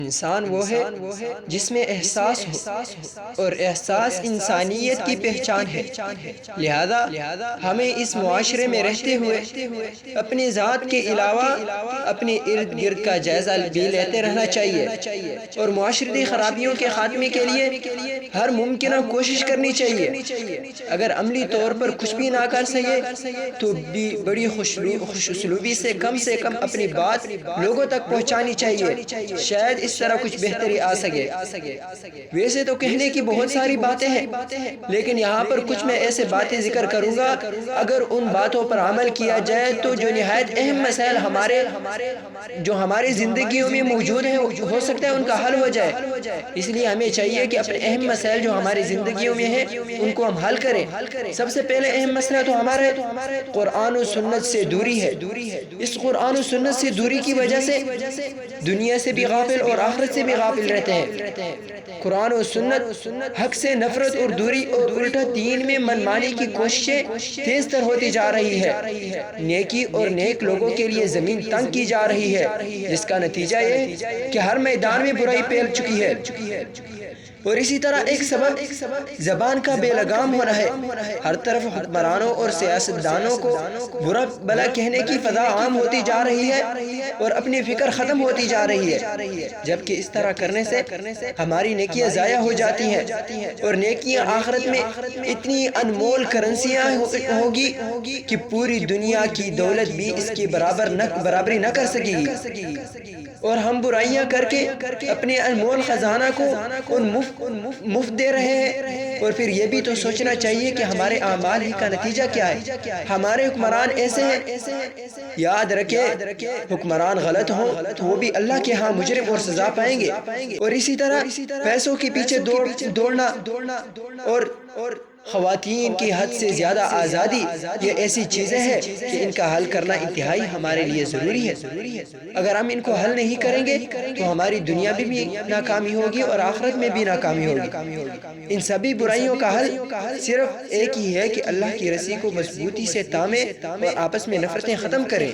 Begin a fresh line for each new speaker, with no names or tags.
انسان وہ ہے جس میں احساس ہو، اور احساس انسانیت کی پہچان ہے۔ لہذا ہمیں اس معاشرے میں رہتے ہوئے اپنی ذات کے علاوہ اپنے ارد گرد کا جائزہ بھی لیتے رہنا چاہیے، اور معاشرتی خرابیوں کے خاتمے کے لیے ہر ممکنہ کوشش کرنی چاہیے۔ اگر عملی طور پر کچھ بھی نہ کر سکے تو بھی بڑی خوش اسلوبی سے کم اپنی بات لوگوں تک پہنچانی چاہیے، شاید اس طرح کچھ بہتری آ سکے۔ ویسے تو کہنے کی بہت ساری باتیں ہیں، لیکن یہاں پر کچھ میں ایسے باتیں ذکر کروں گا، اگر ان باتوں پر عمل کیا جائے تو جو نہایت اہم مسائل ہمارے زندگیوں میں موجود ہیں ہو سکتا ہے ان کا حل ہو جائے۔ اس لیے ہمیں چاہیے کہ اپنے اہم مسائل جو ہماری زندگیوں میں ہیں ان کو ہم حل کریں۔ سب سے پہلے اہم مسئلہ تو ہمارا قرآن و سنت سے دوری ہے۔ اس قرآن و سنت سے دوری کی وجہ سے دنیا سے بھی غافل اور آخرت سے بھی غافل رہتے ہیں۔ قرآن و سنت حق سے نفرت اور دوری، اور الٹا دین میں منمانی کی کوششیں تیز تر ہوتی جا رہی ہے۔ نیکی اور نیک لوگوں کے لیے زمین تنگ کی جا رہی ہے، جس کا نتیجہ یہ کہ ہر میدان میں برائی پھیل چکی ہے۔ اور اسی طرح ایک سبب زبان کا بے لگام ہونا ہے۔ ہر طرف حکمرانوں اور سیاستدانوں کو برا بھلا کہنے کی فضا عام ہوتی جا رہی ہے، اور اپنی فکر ختم ہوتی جا رہی ہے، جبکہ اس طرح کرنے سے ہماری نیکیاں ضائع ہو جاتی ہیں، اور نیکیاں آخرت میں اتنی انمول کرنسیاں ہوگی کہ پوری دنیا کی دولت بھی اس کی برابری نہ کر سکے گی، اور ہم برائیاں کر کے اپنے انمول خزانہ کو مفت دے رہے ہیں۔ اور پھر یہ بھی تو سوچنا چاہیے کہ ہمارے اعمال ہی کا نتیجہ کیا ہے۔ ہمارے حکمران ایسے ہیں، یاد رکھے حکمران غلط ہوں تو وہ بھی اللہ کے ہاں مجرم اور سزا پائیں گے۔ اور اسی طرح پیسوں کے پیچھے دوڑنا اور خواتین کی حد سے زیادہ آزادی، یہ ایسی چیزیں ہیں کہ ان کا حل کرنا انتہائی ہمارے لیے ضروری ہے۔ اگر ہم ان کو حل نہیں کریں گے تو ہماری دنیا میں بھی ناکامی ہوگی اور آخرت میں بھی ناکامی ہوگی۔ ان سبھی برائیوں کا حل صرف ایک ہی ہے کہ اللہ کی رسی کو مضبوطی سے تھامیں اور آپس میں نفرتیں ختم کریں۔